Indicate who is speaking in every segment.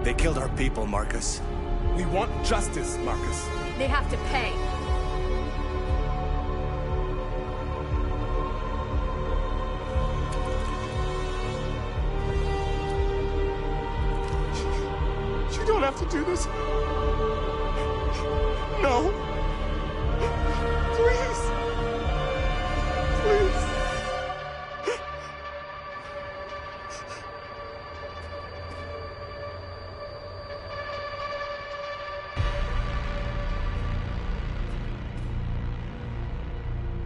Speaker 1: They killed our people, Marcus.
Speaker 2: We want justice, Marcus.
Speaker 3: They have to pay.
Speaker 2: You don't have to do this. No. Please. Please.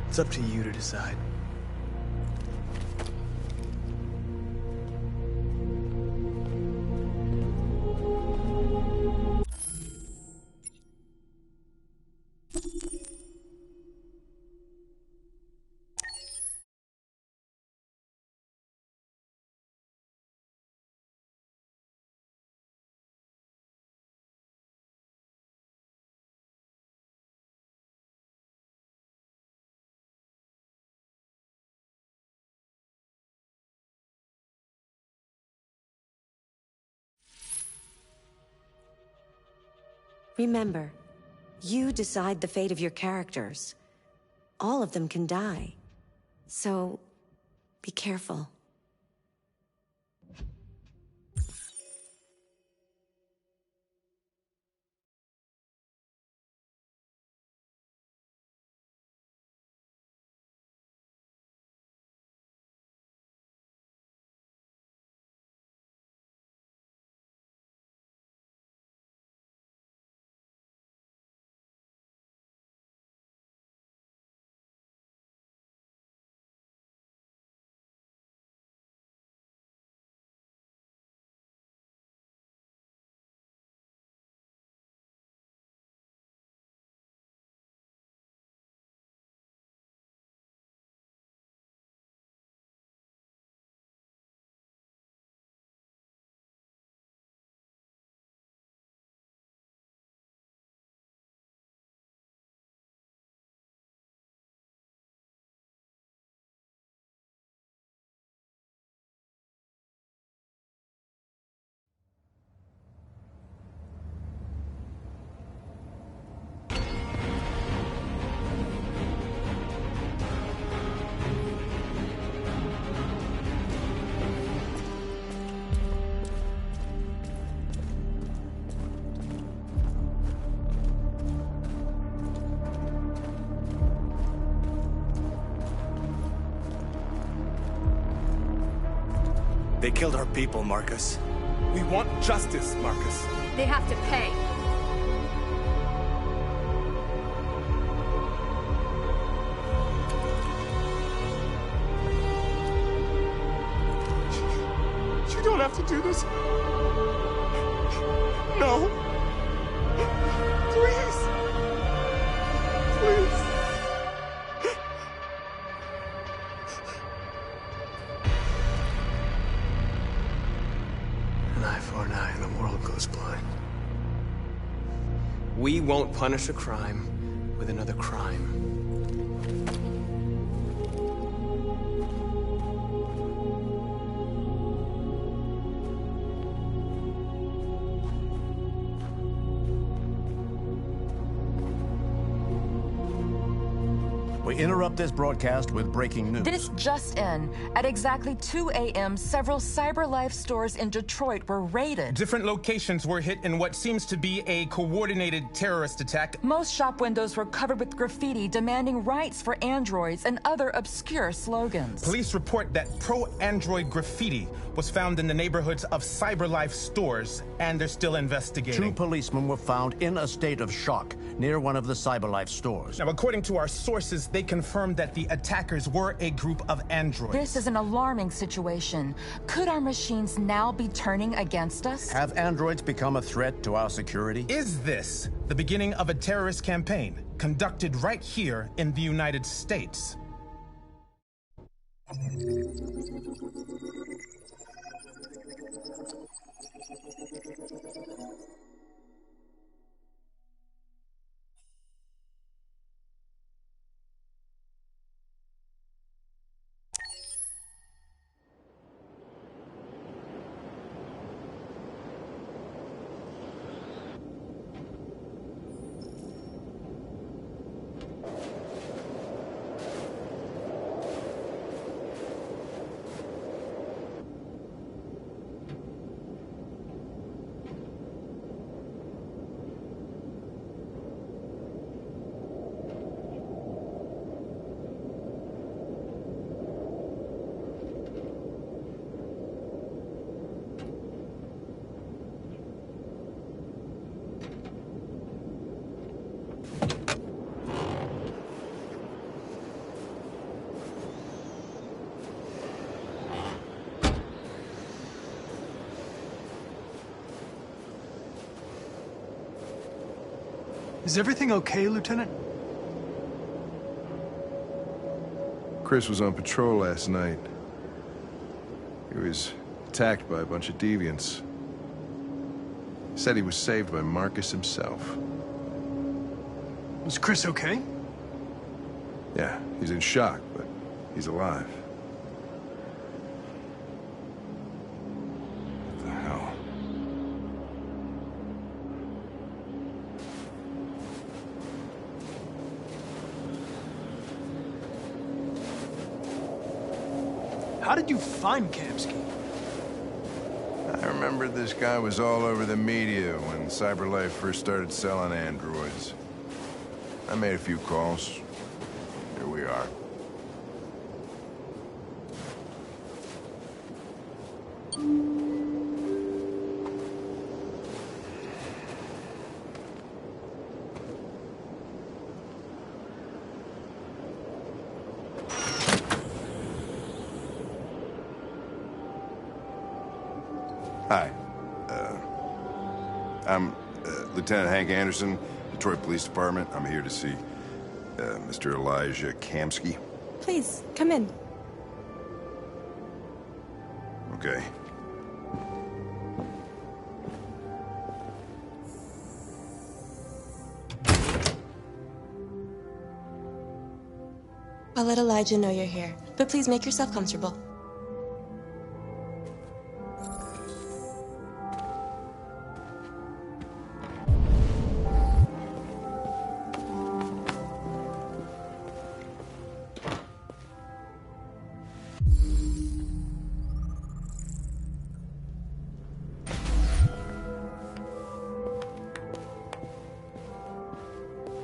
Speaker 1: It's up to you to decide.
Speaker 4: Remember, you decide the fate of your characters. All of them can die. So, be careful.
Speaker 1: They killed our people, Marcus.
Speaker 2: We want justice, Marcus.
Speaker 3: They have to pay.
Speaker 2: You don't have to do this. No. Please. Please.
Speaker 1: An eye for an eye and the world goes blind.
Speaker 5: We won't punish a crime with another crime.
Speaker 6: We interrupt this broadcast with breaking news.
Speaker 7: This just in. At exactly 2 a.m., several CyberLife stores in Detroit were raided.
Speaker 2: Different locations were hit in what seems to be a coordinated terrorist attack.
Speaker 7: Most shop windows were covered with graffiti demanding rights for androids and other obscure slogans.
Speaker 2: Police report that pro-android graffiti was found in the neighborhoods of CyberLife stores, and they're still investigating.
Speaker 6: 2 policemen were found in a state of shock near one of the CyberLife stores.
Speaker 2: Now, according to our sources, they confirmed that the attackers were a group of androids.
Speaker 7: This is an alarming situation. Could our machines now be turning against us?
Speaker 6: Have androids become a threat to our security?
Speaker 2: Is this the beginning of a terrorist campaign conducted right here in the United States?
Speaker 8: Is everything okay, Lieutenant?
Speaker 9: Chris was on patrol last night. He was attacked by a bunch of deviants. Said he was saved by Marcus himself.
Speaker 8: Was Chris okay?
Speaker 9: Yeah, he's in shock, but he's alive. What the hell?
Speaker 8: How did you find Kamsky?
Speaker 9: I remember this guy was all over the media when CyberLife first started selling androids. I made a few calls. Here we are. Hi. I'm Lieutenant Hank Anderson, Detroit Police Department. I'm here to see Mr. Elijah Kamsky.
Speaker 4: Please, come in.
Speaker 9: Okay.
Speaker 10: I'll let Elijah know you're here, but please make yourself comfortable.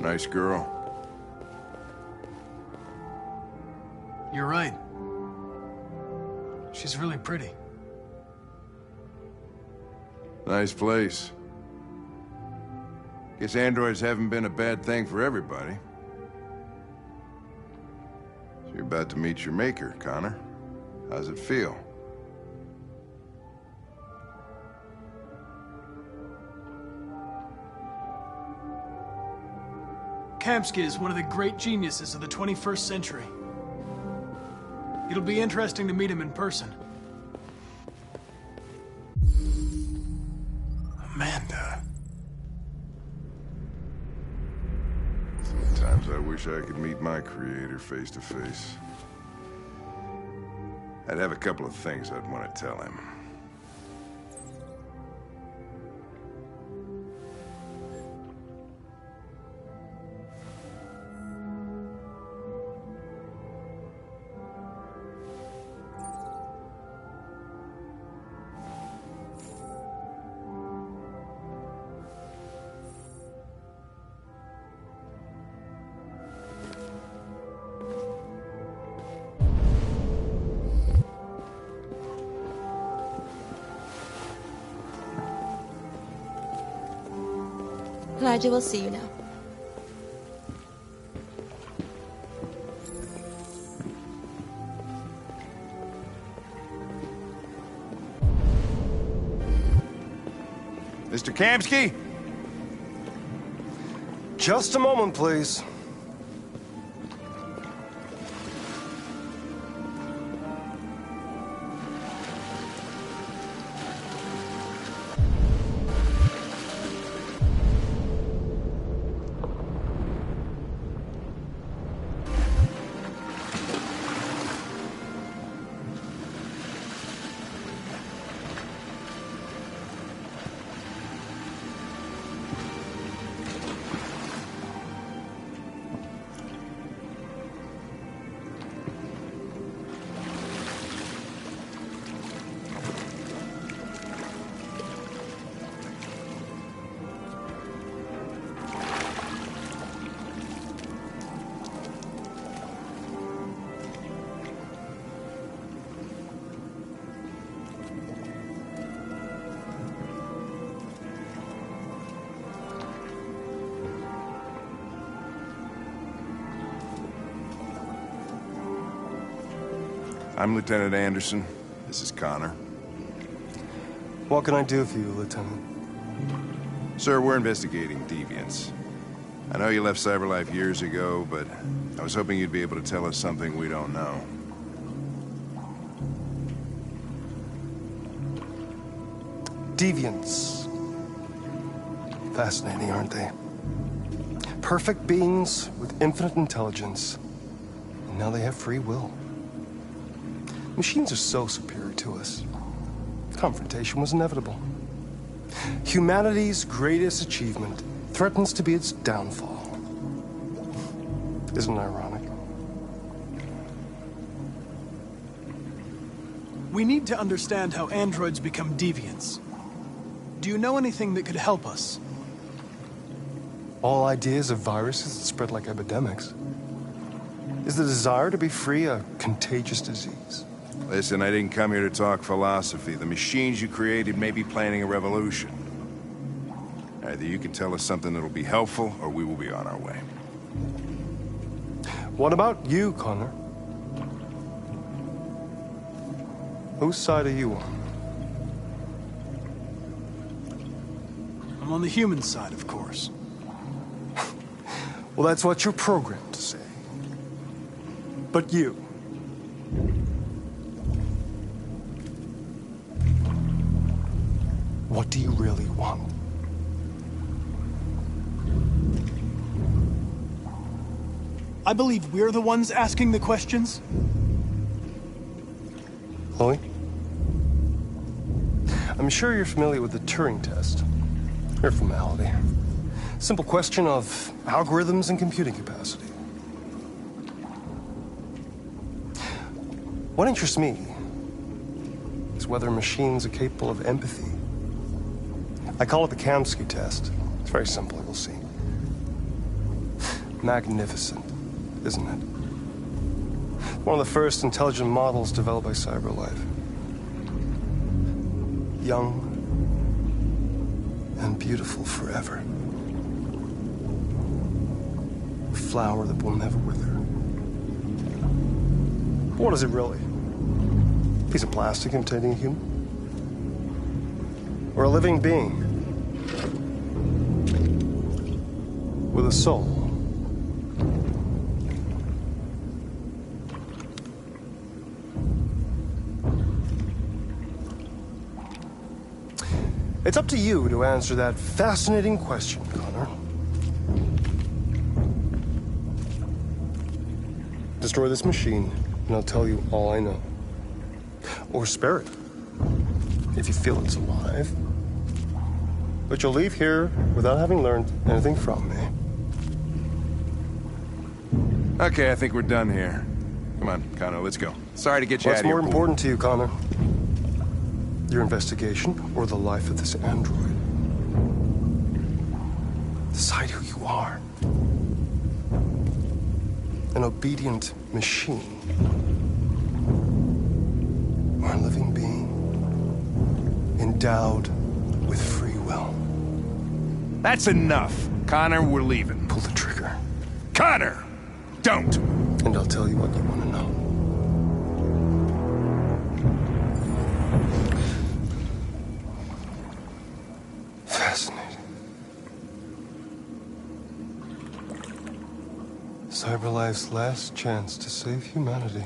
Speaker 9: Nice girl.
Speaker 8: You're right. She's really pretty.
Speaker 9: Nice place. Guess androids haven't been a bad thing for everybody. So you're about to meet your maker, Connor. How's it feel?
Speaker 8: Kamsky is one of the great geniuses of the 21st century. It'll be interesting to meet him in person.
Speaker 9: Amanda. Sometimes I wish I could meet my creator face to face. I'd have a couple of things I'd want to tell him.
Speaker 10: Elijah will see you now.
Speaker 9: Mr. Kamsky?
Speaker 11: Just a moment, please.
Speaker 9: I'm Lieutenant Anderson. This is Connor.
Speaker 11: What can I do for you, Lieutenant?
Speaker 9: Sir, we're investigating deviants. I know you left CyberLife years ago, but I was hoping you'd be able to tell us something we don't know.
Speaker 11: Deviants. Fascinating, aren't they? Perfect beings with infinite intelligence. And now they have free will. Machines are so superior to us. Confrontation was inevitable. Humanity's greatest achievement threatens to be its downfall. Isn't it ironic?
Speaker 8: We need to understand how androids become deviants. Do you know anything that could help us?
Speaker 11: All ideas of viruses that spread like epidemics. Is the desire to be free a contagious disease?
Speaker 9: Listen, I didn't come here to talk philosophy. The machines you created may be planning a revolution. Either you can tell us something that'll be helpful, or we will be on our way.
Speaker 11: What about you, Connor? Whose side are you on?
Speaker 8: I'm on the human side, of course.
Speaker 11: Well, that's what you're programmed to say. But you... what do you really want?
Speaker 8: I believe we're the ones asking the questions.
Speaker 11: Chloe? I'm sure you're familiar with the Turing test. Mere formality. Simple question of algorithms and computing capacity. What interests me is whether machines are capable of empathy. I call it the Kamsky test. It's very simple, you'll see. Magnificent, isn't it? One of the first intelligent models developed by CyberLife. Young and beautiful forever. A flower that will never wither. What is it really? A piece of plastic imitating a human? Or a living being? With a soul? It's up to you to answer that fascinating question, Connor. Destroy this machine, and I'll tell you all I know. Or spare it, if you feel it's alive. But you'll leave here without having learned anything from me.
Speaker 9: Okay, I think we're done here. Come on, Connor, let's go. Sorry to get you out of here.
Speaker 11: What's more important to you, Connor? Your investigation or the life of this android? Decide who you are. An obedient machine. Or a living being. Endowed with free will.
Speaker 9: That's enough. Connor, we're leaving.
Speaker 11: Pull the trigger.
Speaker 9: Connor! Don't!
Speaker 11: And I'll tell you what you want to know. Fascinating. CyberLife's last chance to save humanity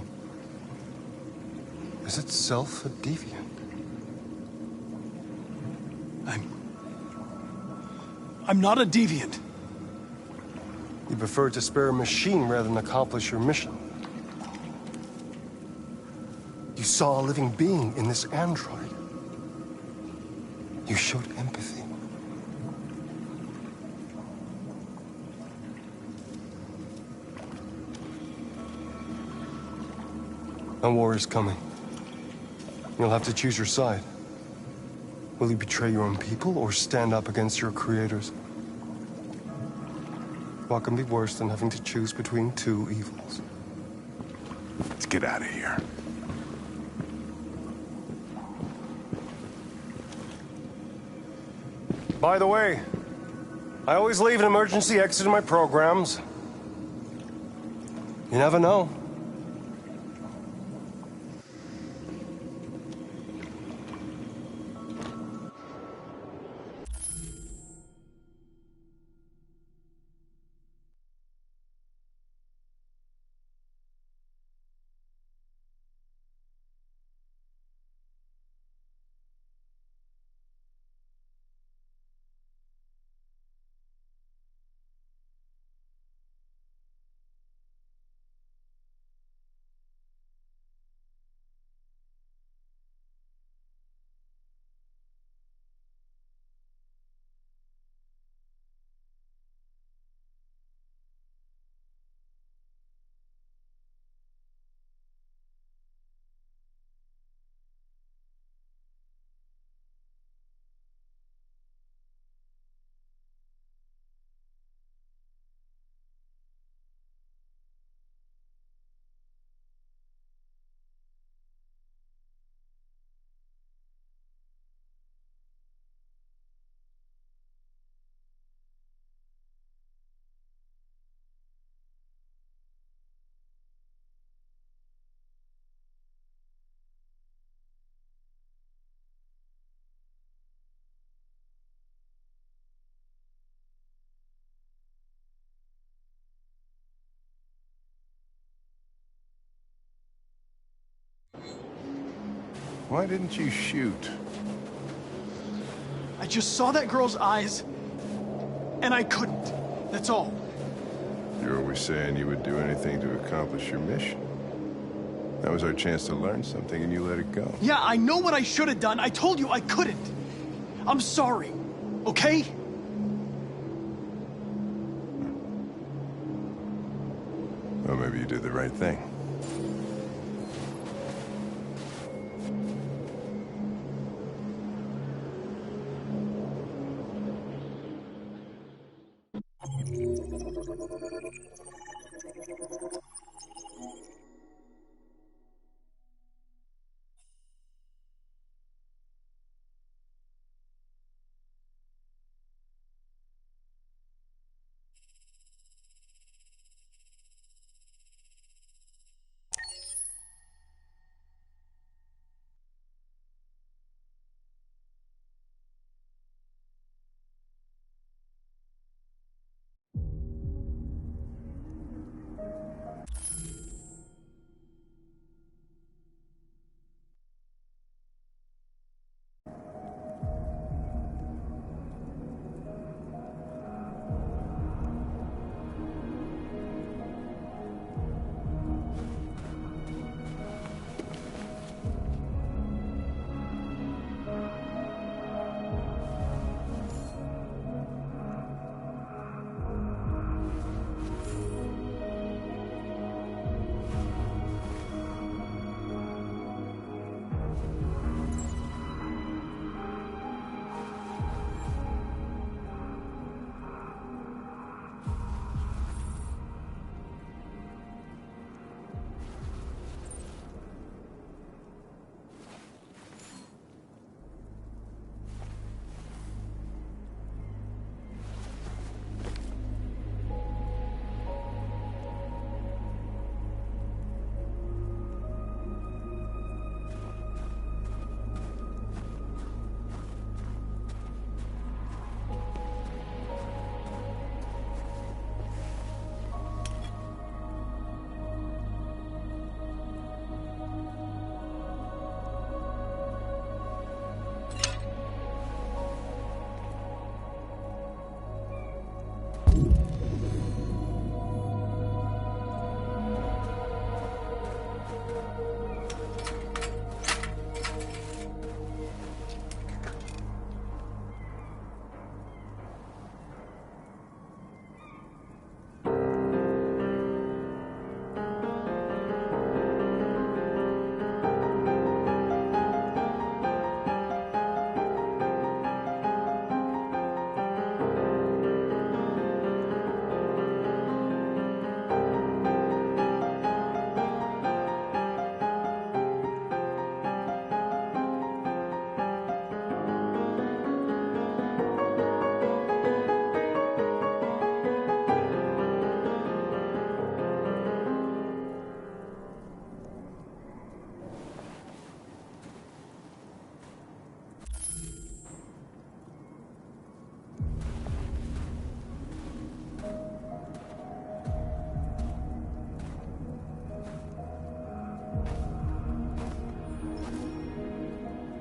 Speaker 11: is itself a deviant.
Speaker 8: I'm not a deviant.
Speaker 11: You prefer to spare a machine rather than accomplish your mission. You saw a living being in this android. You showed empathy. A war is coming. You'll have to choose your side. Will you betray your own people or stand up against your creators? What can be worse than having to choose between two evils?
Speaker 9: Let's get out of here.
Speaker 11: By the way, I always leave an emergency exit in my programs. You never know.
Speaker 9: Why didn't you shoot?
Speaker 8: I just saw that girl's eyes, and I couldn't. That's all.
Speaker 9: You're always saying you would do anything to accomplish your mission. That was our chance to learn something, and you let it go.
Speaker 8: Yeah, I know what I should have done. I told you I couldn't. I'm sorry, okay?
Speaker 9: Well, maybe you did the right thing.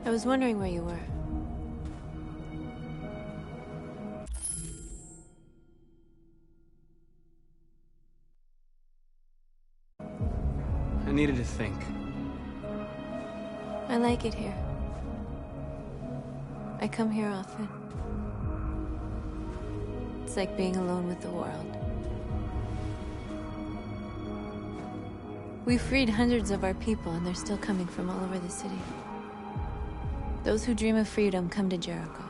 Speaker 10: I was wondering where you were.
Speaker 5: I needed to think.
Speaker 10: I like it here. I come here often. It's like being alone with the world. We freed hundreds of our people, and they're still coming from all over the city. Those who dream of freedom come to Jericho.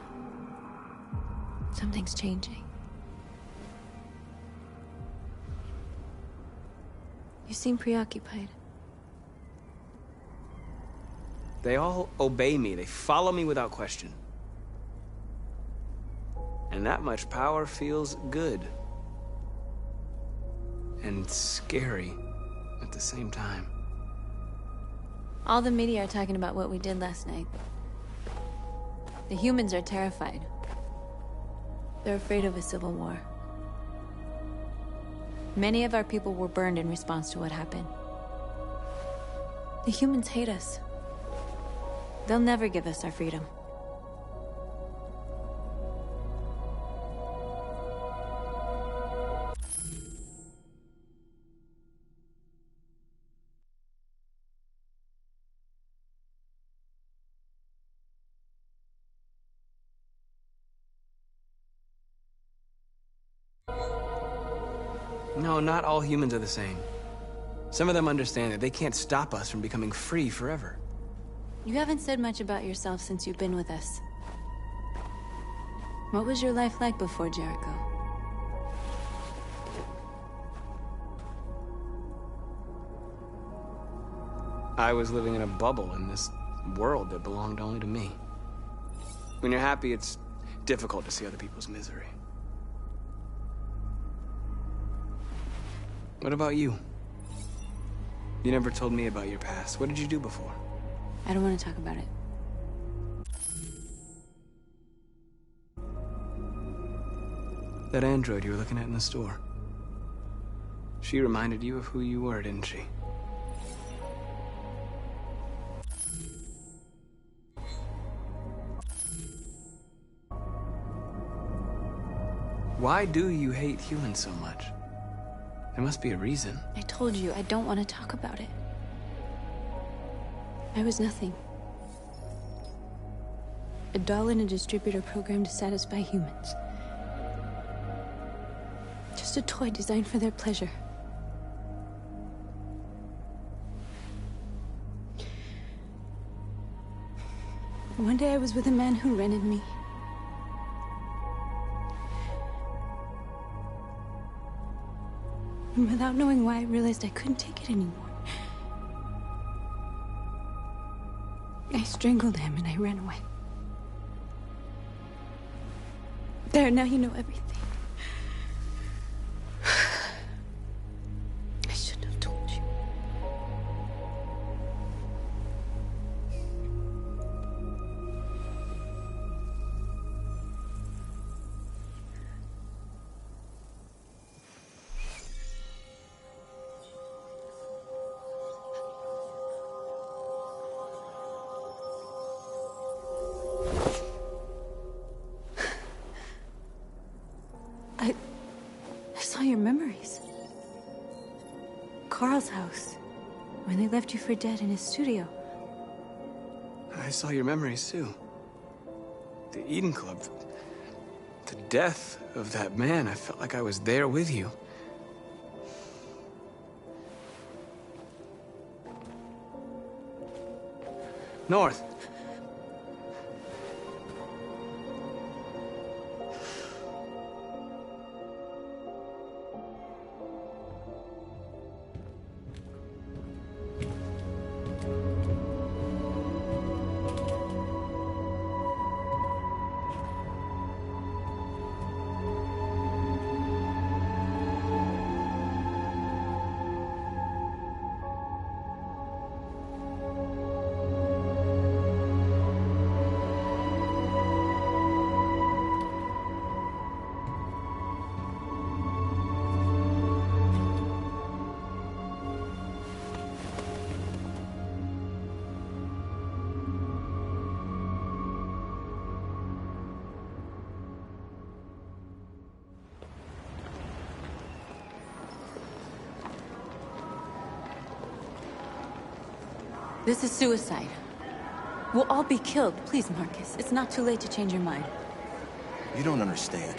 Speaker 10: Something's changing. You seem preoccupied.
Speaker 5: They all obey me. They follow me without question. And that much power feels good. And scary at the same time.
Speaker 10: All the media are talking about what we did last night. The humans are terrified. They're afraid of a civil war. Many of our people were burned in response to what happened. The humans hate us. They'll never give us our freedom.
Speaker 5: No, not all humans are the same. Some of them understand that they can't stop us from becoming free forever.
Speaker 10: You haven't said much about yourself since you've been with us. What was your life like before Jericho?
Speaker 5: I was living in a bubble in this world that belonged only to me. When you're happy, it's difficult to see other people's misery. What about you? You never told me about your past. What did you do before?
Speaker 10: I don't want to talk about it.
Speaker 5: That android you were looking at in the store. She reminded you of who you were, didn't she? Why do you hate humans so much? There must be a reason.
Speaker 10: I told you, I don't want to talk about it. I was nothing. A doll in a distributor program to satisfy humans. Just a toy designed for their pleasure. One day I was with a man who rented me. And without knowing why, I realized I couldn't take it anymore. I strangled him and I ran away. There, now you know everything. I shouldn't have told you. I saw your memories. Carl's house, when they left you for dead in his studio.
Speaker 5: I saw your memories too. The Eden Club. The death of that man. I felt like I was there with you. North.
Speaker 10: This is suicide. We'll all be killed. Please, Marcus. It's not too late to change your mind.
Speaker 12: You don't understand.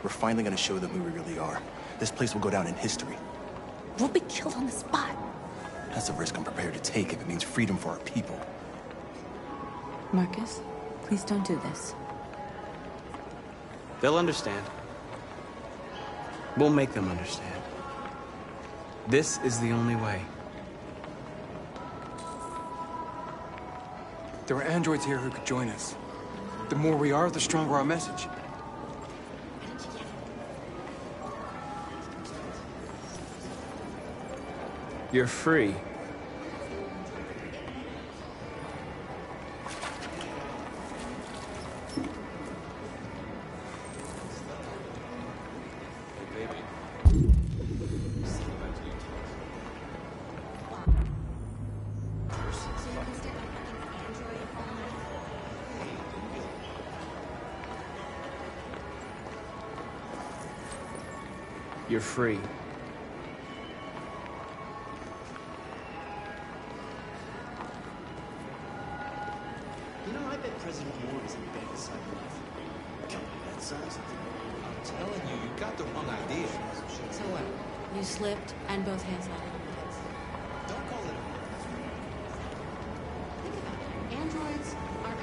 Speaker 12: We're finally gonna show them who we really are. This place will go down in history.
Speaker 10: We'll be killed on the spot.
Speaker 12: That's a risk I'm prepared to take if it means freedom for our people.
Speaker 10: Marcus, please don't do this.
Speaker 5: They'll understand. We'll make them understand. This is the only way.
Speaker 13: There are androids here who could join us. The more we are, the stronger our message.
Speaker 5: You're free. You're free.
Speaker 14: You know, I bet President Moore is in bed with Cyberlife. Company that size. I'm telling you, you got the wrong idea.
Speaker 10: So what? You slipped and both hands landed on my hips.
Speaker 14: Don't call it
Speaker 10: Think about it. Androids are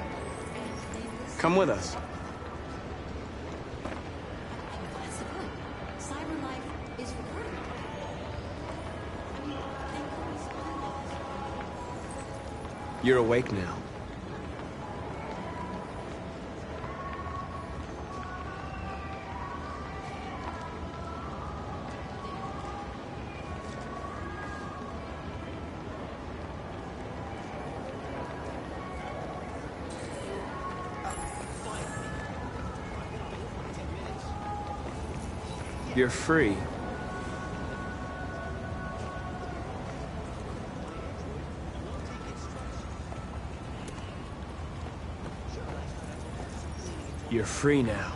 Speaker 10: and they
Speaker 5: Come with us.
Speaker 10: That's the point. Cyberlife is recording. I mean, they could be spying on us.
Speaker 5: You're awake now. You're free. You're free now.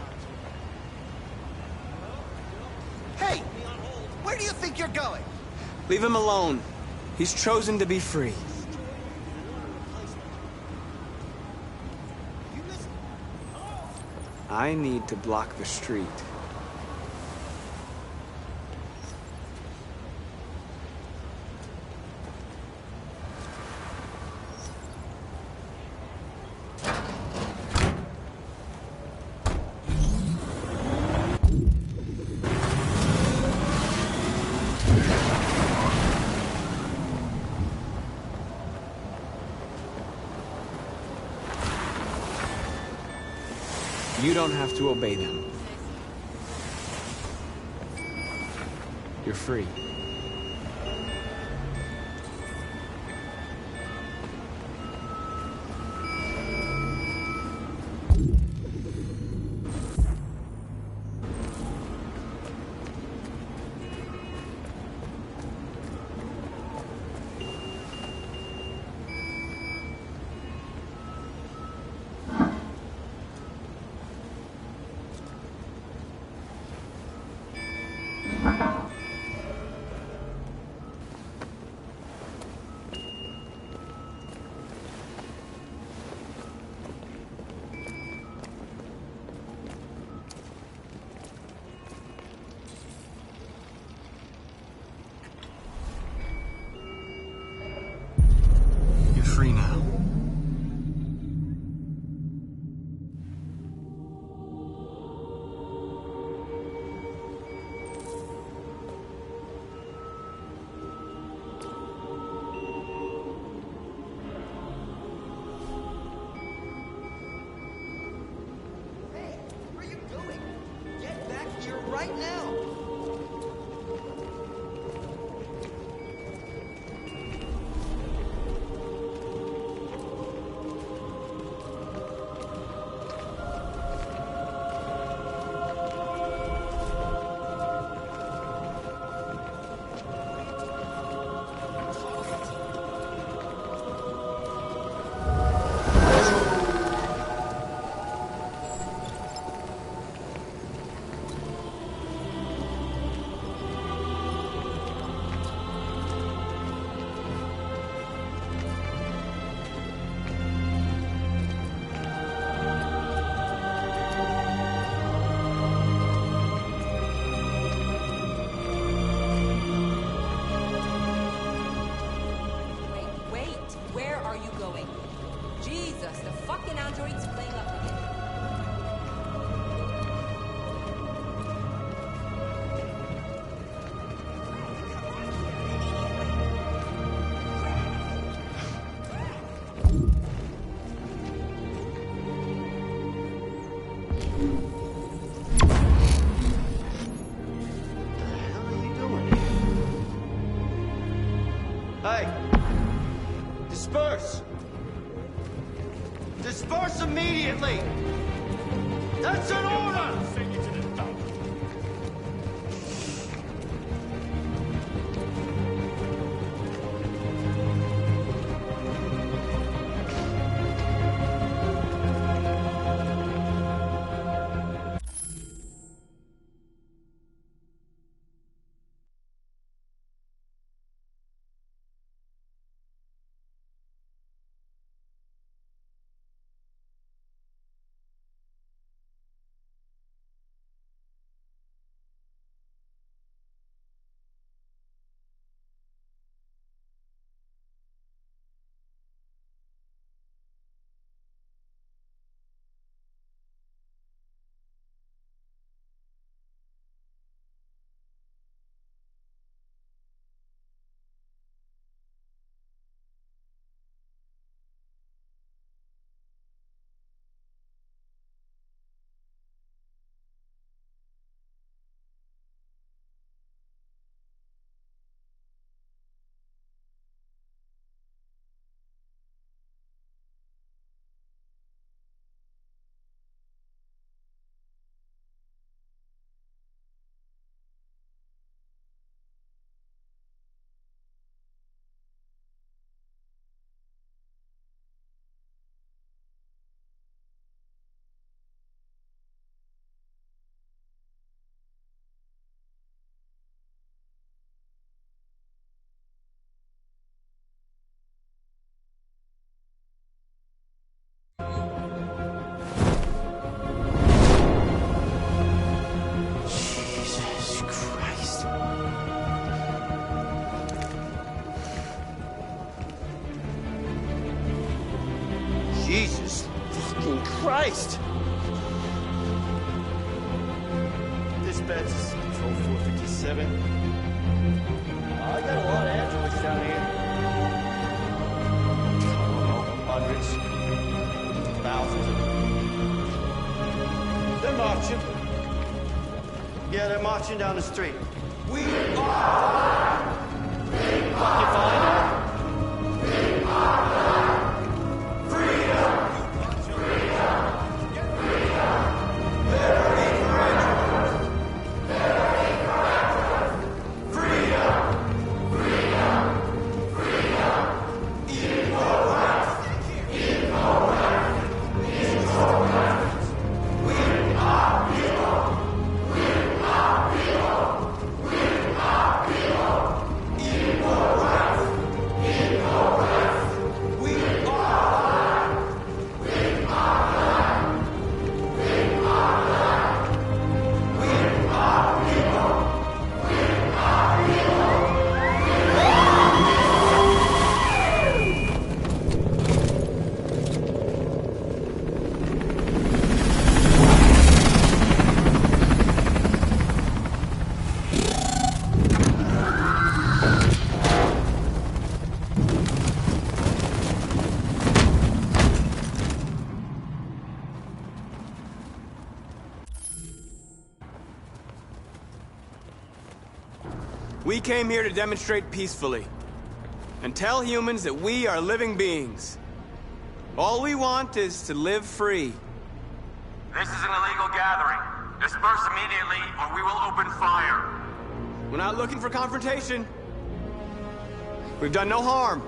Speaker 6: Hey! Where do you think you're going?
Speaker 5: Leave him alone. He's chosen to be free. I need to block the street. You don't have to obey them. You're free. You're free now.
Speaker 6: Hey, where are you going? Get back here right now!
Speaker 15: Wait, where are you going? Jesus, the fucking android's playing up again.
Speaker 6: Hey! Disperse! Disperse immediately! That's an order!
Speaker 16: Feds, Control 457. I got a lot of androids down here. I don't know, hundreds, thousands of them. They're marching. Yeah, they're marching down the street. We are! You find out.
Speaker 5: We came here to demonstrate peacefully and tell humans that we are living beings. All we want is to live free.
Speaker 17: This is an illegal gathering. Disperse immediately or we will open fire.
Speaker 5: We're not looking for confrontation. We've done no harm.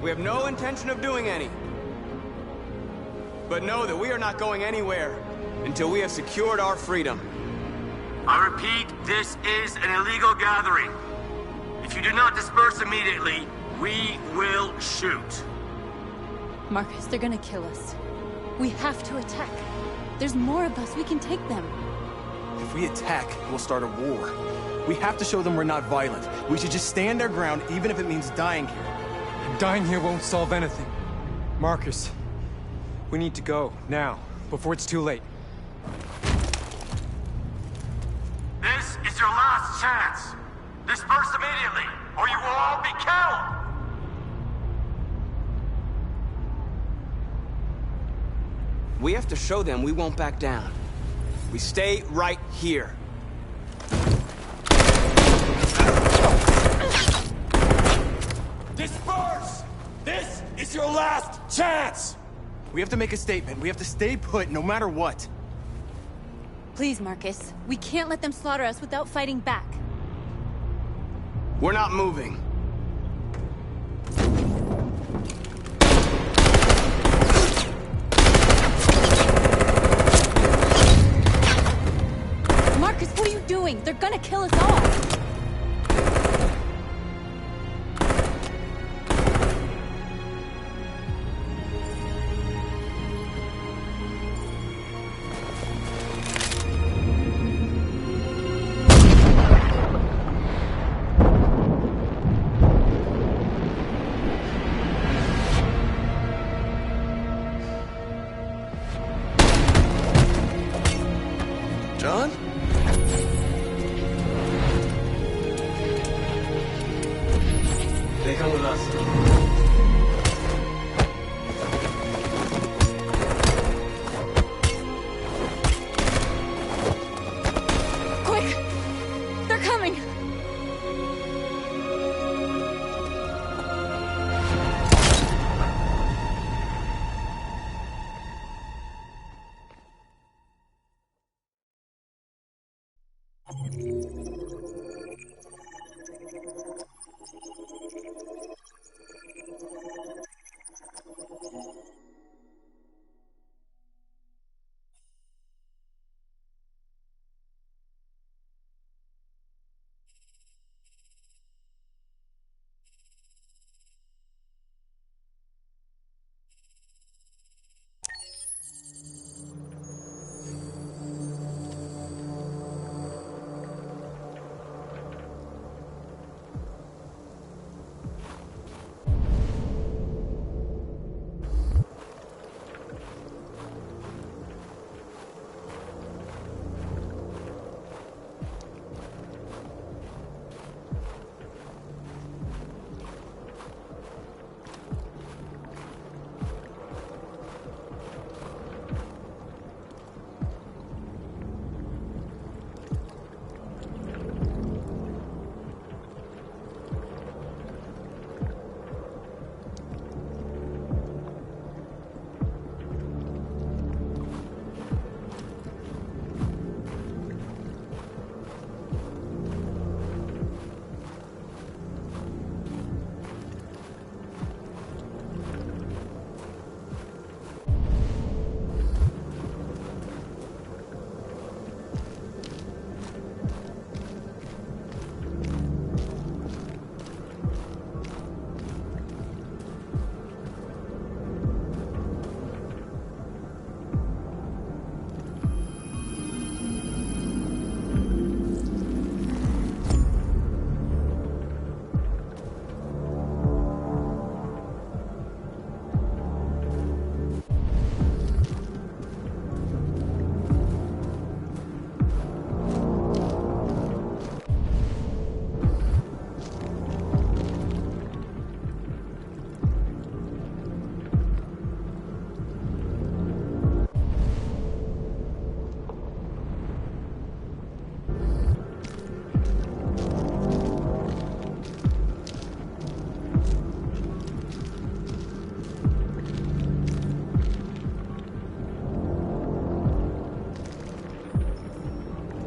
Speaker 5: We have no intention of doing any. But know that we are not going anywhere until we have secured our freedom.
Speaker 17: I repeat, this is an illegal gathering. If you do not disperse immediately, we will shoot.
Speaker 10: Marcus, they're gonna kill us. We have to attack. There's more of us. We can take them.
Speaker 12: If we attack, we'll start a war. We have to show them we're not violent. We should just stand our ground, even if it means dying here.
Speaker 13: And dying here won't solve anything. Marcus, we need to go, now, before it's too late.
Speaker 17: This is your last chance. Disperse immediately, or you will all be killed!
Speaker 5: We have to show them we won't back down. We stay right here.
Speaker 12: Disperse! This is your last chance! We have to make a statement. We have to stay put, no matter what.
Speaker 10: Please, Marcus. We can't let them slaughter us without fighting back.
Speaker 5: We're not moving.
Speaker 10: Marcus, what are you doing? They're gonna kill us all!
Speaker 5: John? They come with us.
Speaker 10: Quick! They're coming!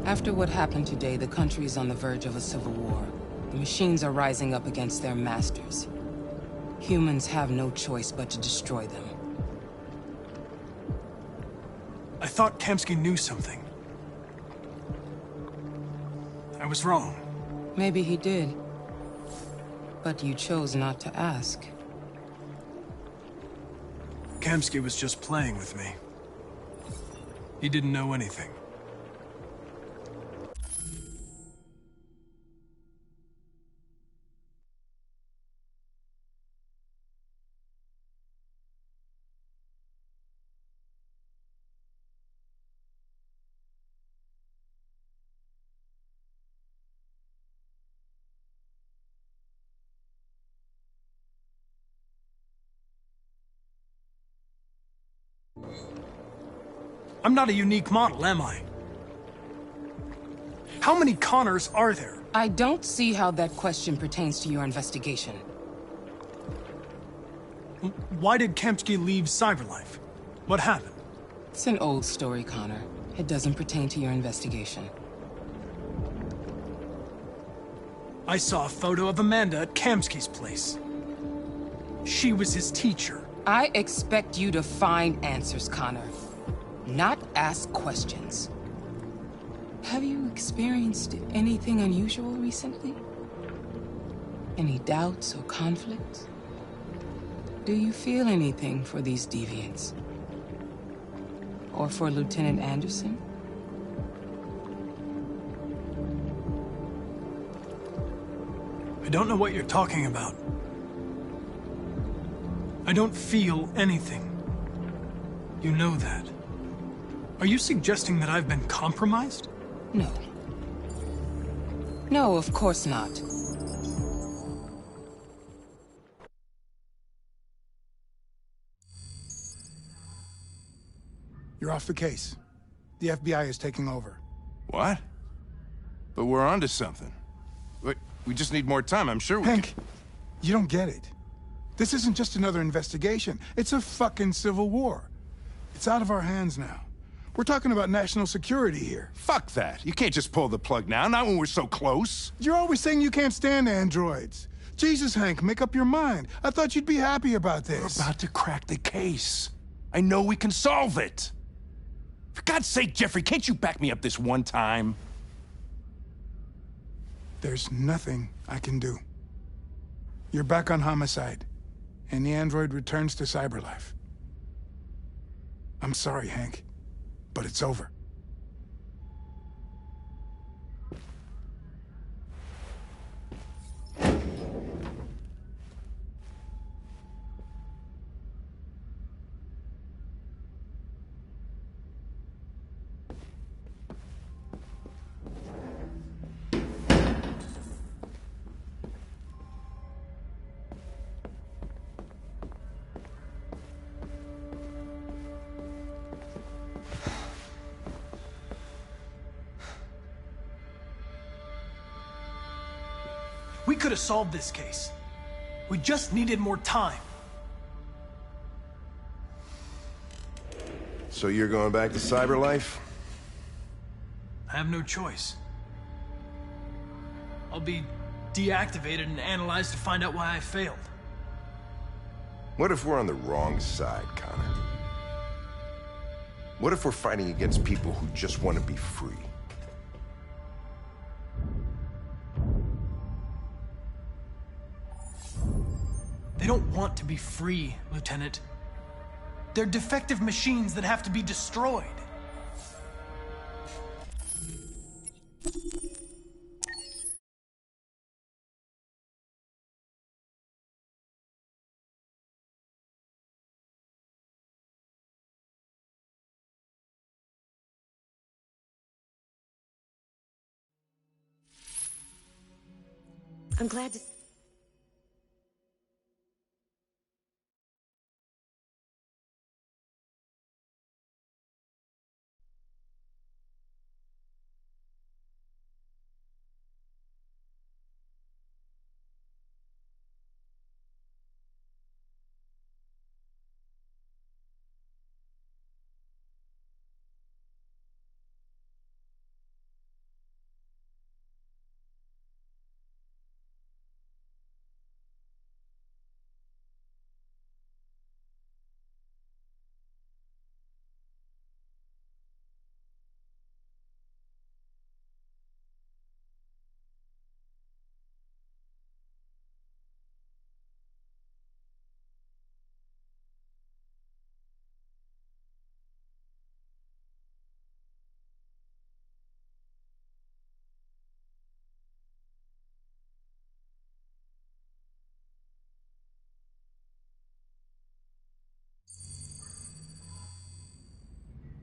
Speaker 18: After what happened today, the country is on the verge of a civil war. The machines are rising up against their masters. Humans have no choice but to destroy them.
Speaker 8: I thought Kamsky knew something. I was wrong.
Speaker 18: Maybe he did. But you chose not to ask.
Speaker 8: Kamsky was just playing with me. He didn't know anything. I'm not a unique model, am I? How many Connors are there?
Speaker 18: I don't see how that question pertains to your investigation.
Speaker 8: Why did Kamsky leave Cyberlife? What happened?
Speaker 18: It's an old story, Connor. It doesn't pertain to your investigation.
Speaker 8: I saw a photo of Amanda at Kamsky's place. She was his teacher.
Speaker 18: I expect you to find answers, Connor. Not ask questions. Have you experienced anything unusual recently? Any doubts or conflicts? Do you feel anything for these deviants? Or for Lieutenant Anderson?
Speaker 8: I don't know what you're talking about. I don't feel anything. You know that. Are you suggesting that I've been compromised?
Speaker 18: No. No, of course not.
Speaker 19: You're off the case. The FBI is taking over.
Speaker 9: What? But we're onto something. We just need more time, I'm sure we
Speaker 19: Hank, you don't get it. This isn't just another investigation. It's a fucking civil war. It's out of our hands now. We're talking about national security here.
Speaker 9: Fuck that. You can't just pull the plug now, not when we're so close.
Speaker 19: You're always saying you can't stand androids. Jesus, Hank, make up your mind. I thought you'd be happy about this.
Speaker 9: We're about to crack the case. I know we can solve it. For God's sake, Jeffrey, can't you back me up this one time?
Speaker 19: There's nothing I can do. You're back on homicide, and the android returns to Cyberlife. I'm sorry, Hank, but it's over.
Speaker 8: We could have solved this case. We just needed more time.
Speaker 9: So you're going back to Cyberlife?
Speaker 8: I have no choice. I'll be deactivated and analyzed to find out why I failed.
Speaker 9: What if we're on the wrong side, Connor? What if we're fighting against people who just want to be free?
Speaker 8: They don't want to be free, Lieutenant. They're defective machines that have to be destroyed.
Speaker 4: I'm glad to...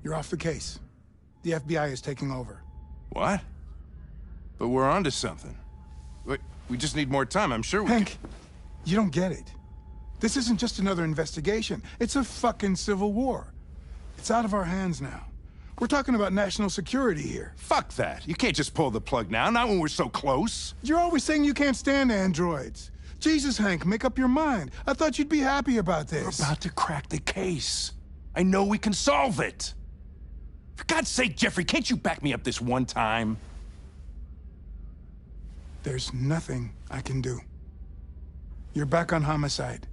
Speaker 19: You're off the case. The FBI is taking over.
Speaker 9: What? But we're onto something. We just need more time, I'm sure we
Speaker 19: Hank, you don't get it. This isn't just another investigation. It's a fucking civil war. It's out of our hands now. We're talking about national security here.
Speaker 9: Fuck that. You can't just pull the plug now, not when we're so close.
Speaker 19: You're always saying you can't stand androids. Jesus, Hank, make up your mind. I thought you'd be happy about this.
Speaker 9: We're about to crack the case. I know we can solve it. For God's sake, Jeffrey, can't you back me up this one time?
Speaker 19: There's nothing I can do. You're back on homicide,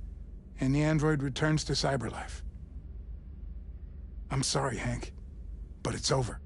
Speaker 19: and the android returns to cyberlife. I'm sorry, Hank, but it's over.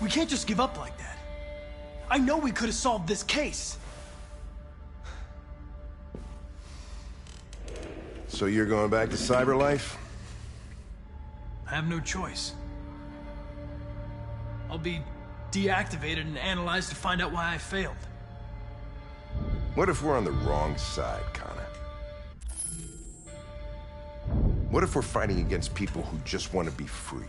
Speaker 8: We can't just give up like that. I know we could have solved this case.
Speaker 9: So you're going back to cyberlife?
Speaker 8: I have no choice. I'll be deactivated and analyzed to find out why I failed.
Speaker 9: What if we're on the wrong side, Connor? What if we're fighting against people who just want to be free?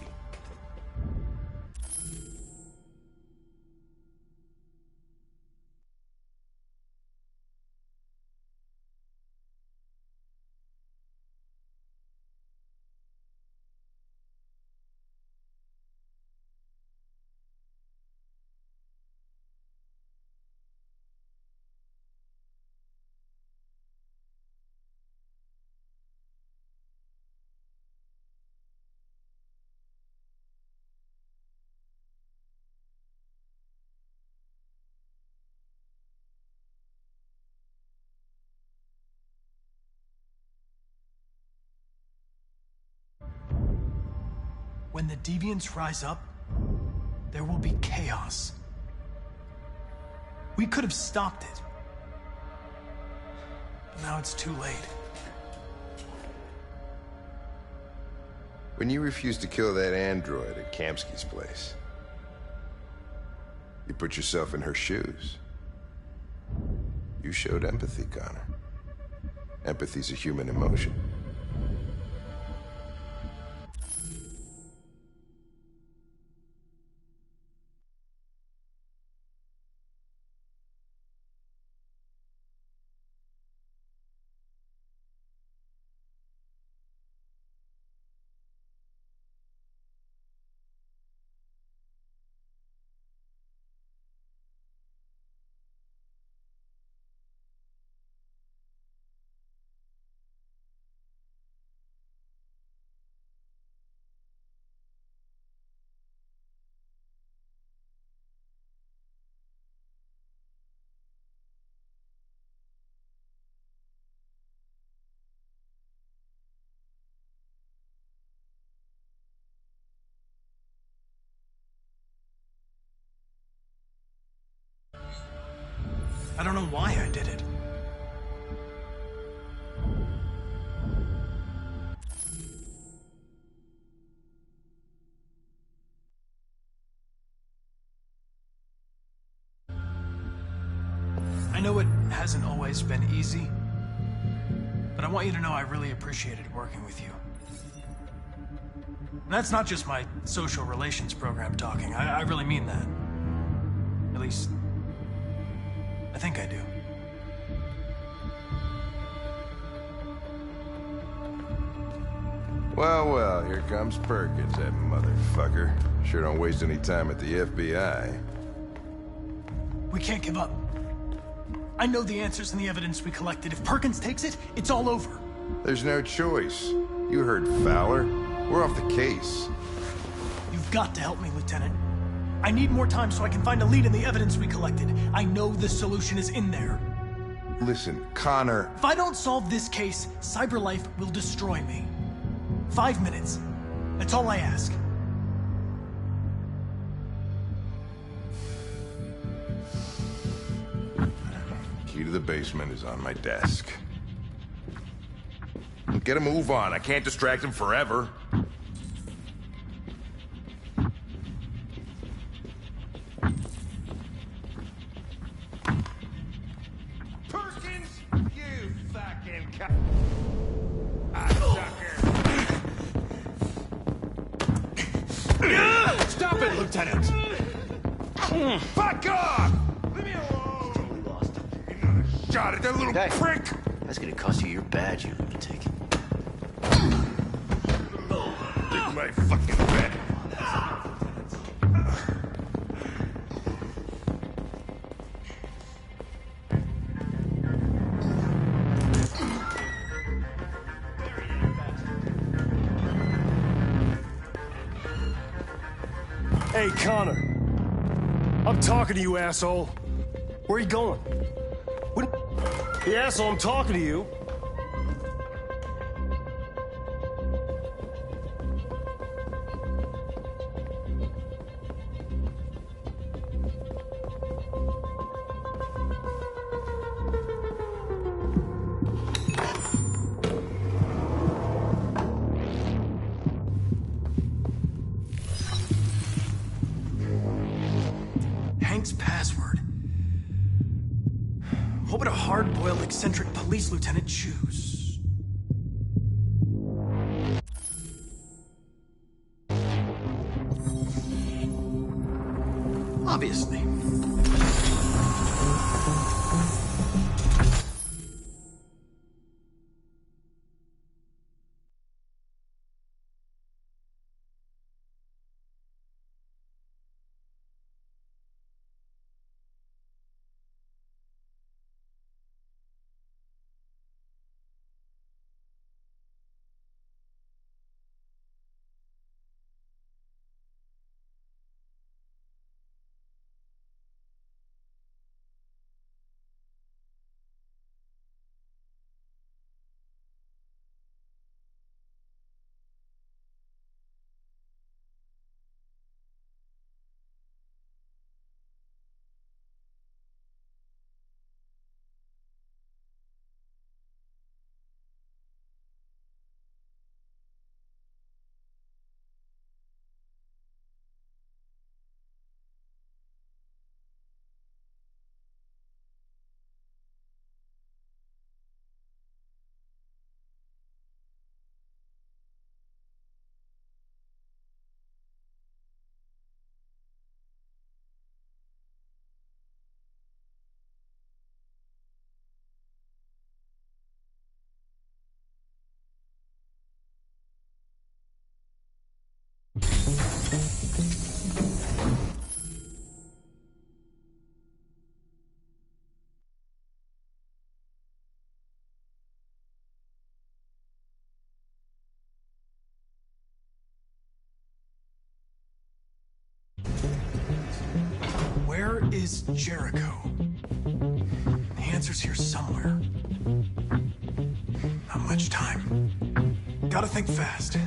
Speaker 8: When the deviants rise up, there will be chaos. We could have stopped it. But now it's too late.
Speaker 9: When you refused to kill that android at Kamsky's place, you put yourself in her shoes. You showed empathy, Connor. Empathy's a human emotion.
Speaker 8: I don't know why I did it. I know it hasn't always been easy, but I want you to know I really appreciated working with you. And that's not just my social relations program talking. I really mean that. At least, I think I do.
Speaker 9: Well, well, here comes Perkins, that motherfucker. Sure don't waste any time at the FBI.
Speaker 8: We can't give up. I know the answers and the evidence we collected. If Perkins takes it, it's all over.
Speaker 9: There's no choice. You heard Fowler. We're off the case.
Speaker 8: You've got to help me, Lieutenant. I need more time so I can find a lead in the evidence we collected. I know the solution is in there.
Speaker 9: Listen, Connor...
Speaker 8: If I don't solve this case, CyberLife will destroy me. 5 minutes. That's all I ask.
Speaker 9: Key to the basement is on my desk. Get a move on. I can't distract him forever.
Speaker 12: Stop it, Lieutenant!
Speaker 9: Fuck off! Leave me alone!
Speaker 14: Totally lost him.
Speaker 9: Another shot at that little prick!
Speaker 14: That's gonna cost you your badge, you lunatic.
Speaker 9: Take my fucking bet.
Speaker 20: Hey, Connor. I'm talking to you, asshole. Where are you going? What? The asshole, I'm talking to you.
Speaker 8: Hank's password. What would a hard-boiled, eccentric police lieutenant choose? Obviously. Where is Jericho? The answer's here somewhere. Not much time. Gotta think fast.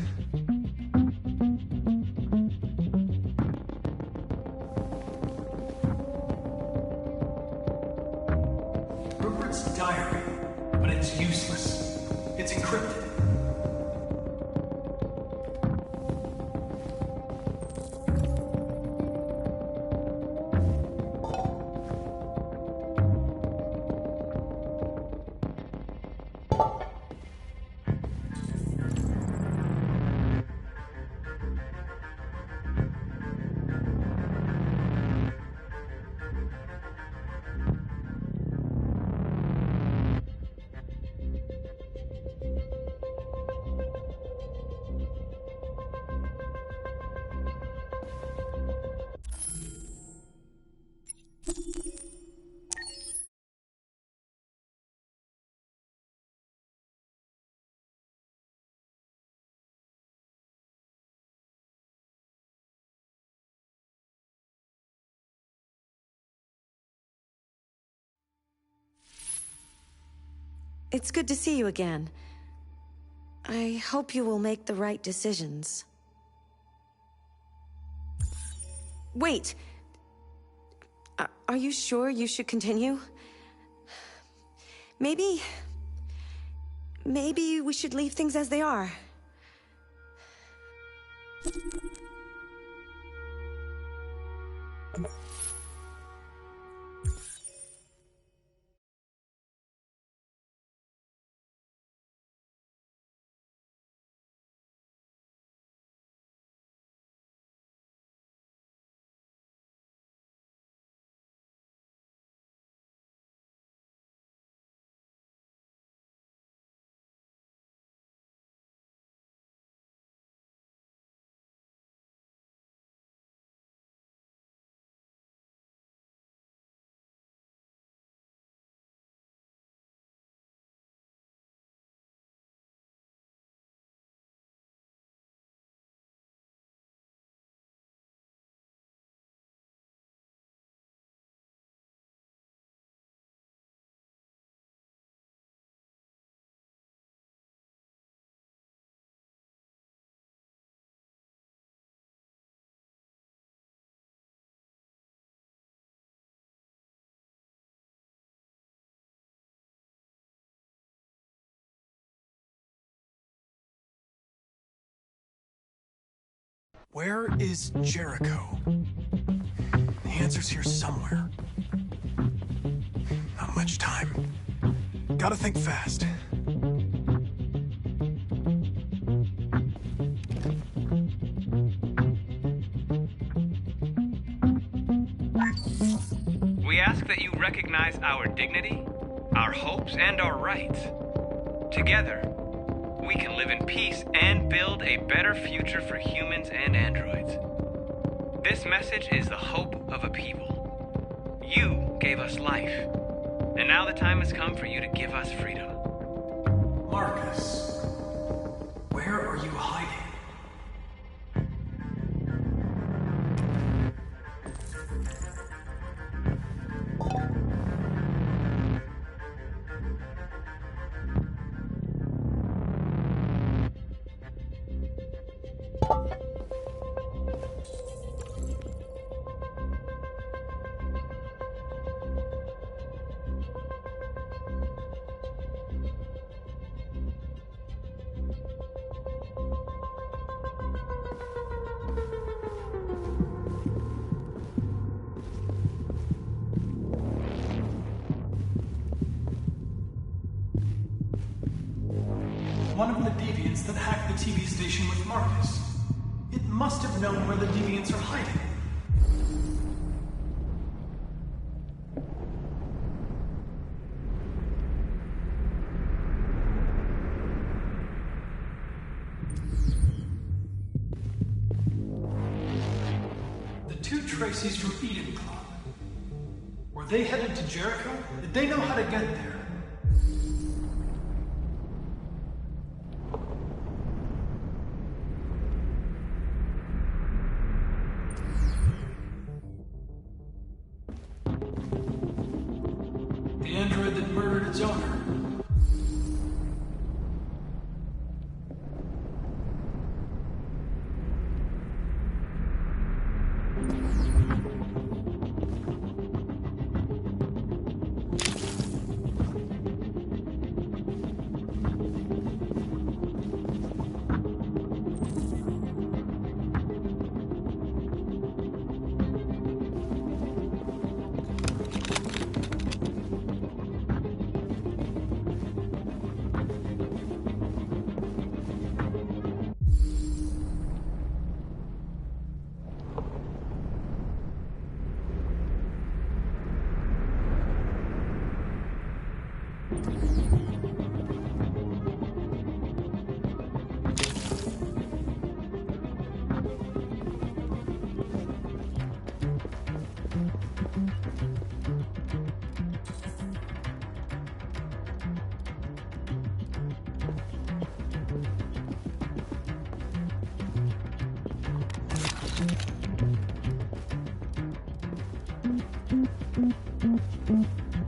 Speaker 8: Rupert's diary, but it's useless. It's encrypted.
Speaker 4: It's good to see you again. I hope you will make the right decisions. Wait! Are you sure you should continue? Maybe we should leave things as they are.
Speaker 8: Where is Jericho? The answer's here somewhere. Not much time. Gotta think fast.
Speaker 21: We ask that you recognize our dignity, our hopes, and our rights. Together, we can live in peace and build a better future for humans and androids. This message is the hope of a people. You gave us life, and now the time has come for you to give us freedom.
Speaker 8: Marcus, where are you hiding? One of the deviants that hacked the TV station with Marcus. It must have known where the deviants are hiding. The two Traceys from Eden Club. Were they headed to Jericho? Did they know how to get there? The android that murdered its owner.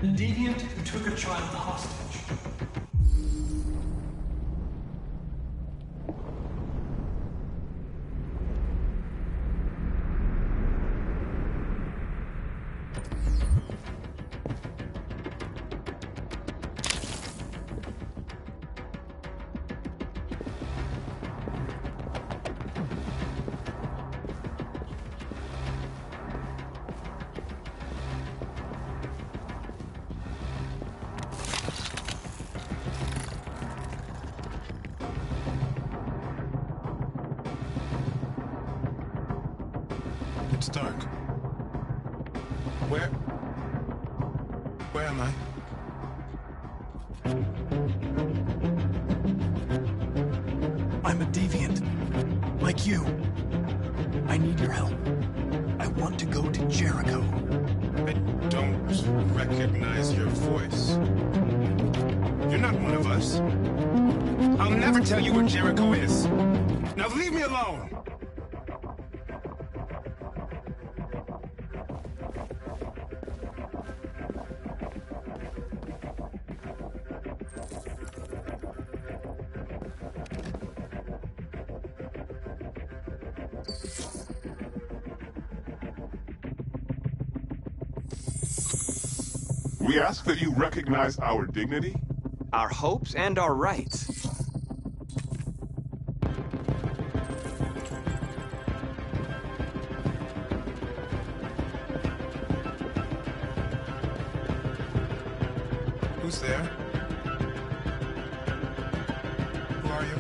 Speaker 8: The deviant who took a child hostage.
Speaker 2: It's dark. Where am I?
Speaker 8: I'm a deviant. Like you. I need your help. I want to go to Jericho.
Speaker 2: I don't recognize your voice. You're not one of us. I'll never tell you where Jericho is. Now leave me alone!
Speaker 3: We ask that you recognize our dignity,
Speaker 5: our hopes, and our rights.
Speaker 2: Who's there? Who are you?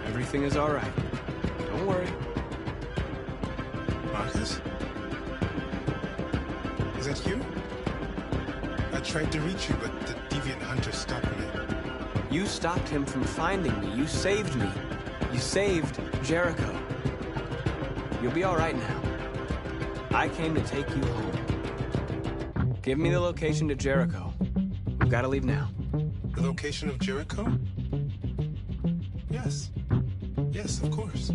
Speaker 5: Everything is all right. Don't worry.
Speaker 2: Marcus? Is that you? I tried to reach you, but the deviant hunter stopped me.
Speaker 5: You stopped him from finding me. You saved me. You saved Jericho. You'll be all right now. I came to take you home. Give me the location to Jericho. We've got to leave now.
Speaker 2: The location of Jericho? Yes. Yes, of course.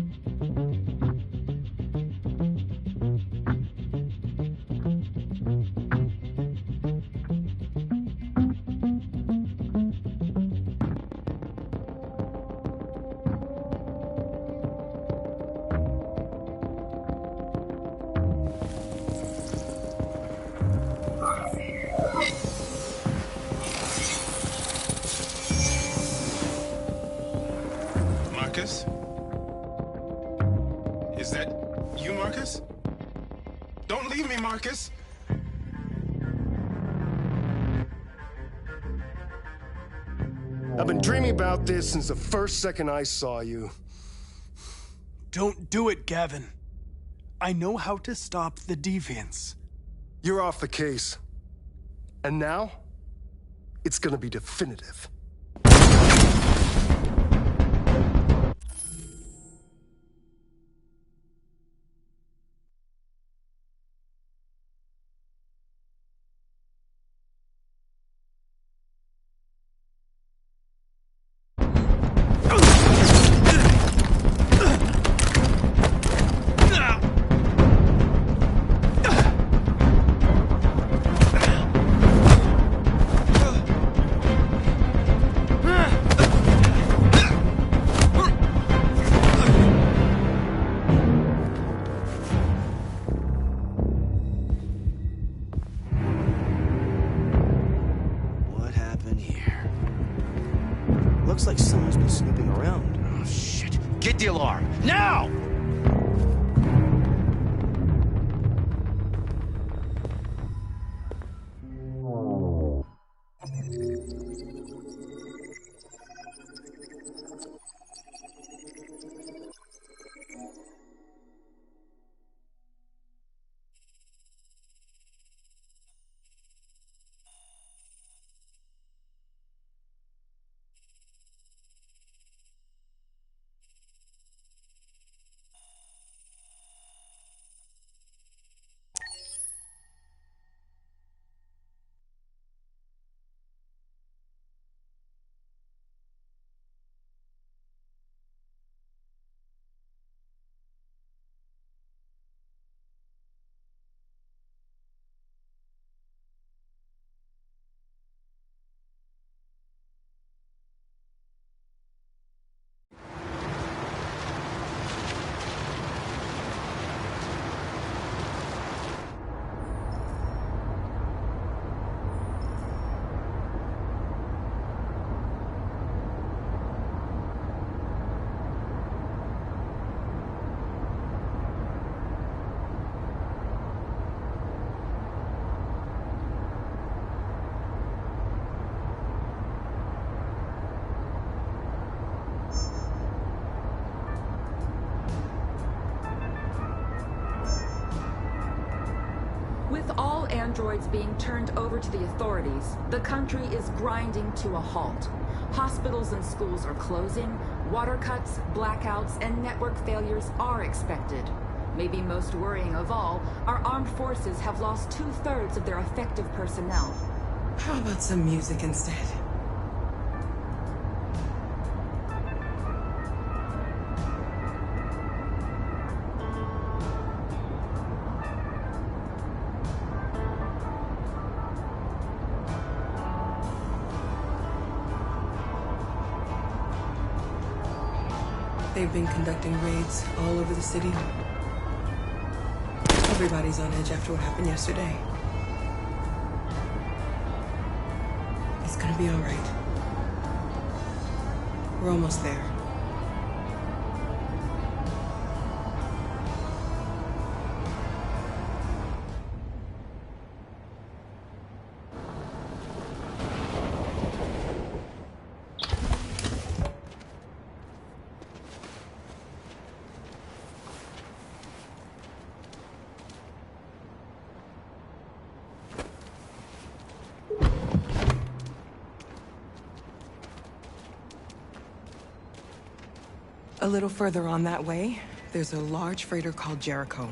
Speaker 2: Marcus? Is that you, Marcus? Don't leave me, Marcus!
Speaker 11: I've been dreaming about this since the first second I saw you.
Speaker 8: Don't do it, Gavin. I know how to stop the deviants.
Speaker 11: You're off the case. And now, it's gonna be definitive.
Speaker 14: Looks like someone's been snooping around. Oh, shit. Get the alarm. Now!
Speaker 7: androids being turned over to the authorities, the country is grinding to a halt. Hospitals and schools are closing, water cuts, blackouts, and network failures are expected. Maybe most worrying of all, our armed forces have lost 2/3 of their effective personnel.
Speaker 18: How about some music instead? They've been conducting raids all over the city. Everybody's on edge after what happened yesterday. It's gonna be all right. We're almost there. A little further on that way, there's a large freighter called Jericho.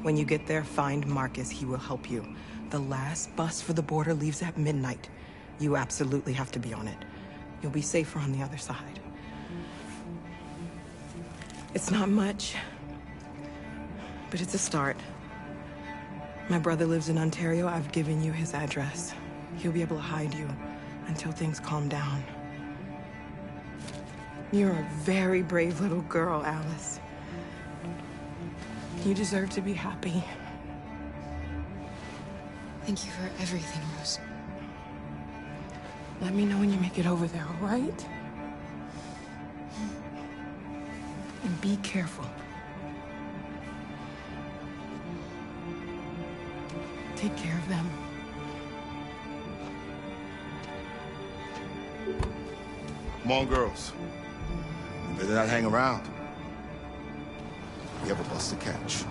Speaker 18: When you get there, find Marcus. He will help you. The last bus for the border leaves at midnight. You absolutely have to be on it. You'll be safer on the other side. It's not much, but it's a start. My brother lives in Ontario. I've given you his address. He'll be able to hide you until things calm down. You're a very brave little girl, Alice. You deserve to be happy.
Speaker 10: Thank you for everything, Rose.
Speaker 18: Let me know when you make it over there, all right? And be careful. Take care of them.
Speaker 1: Come on, girls. You better not hang around. We have a bus to catch.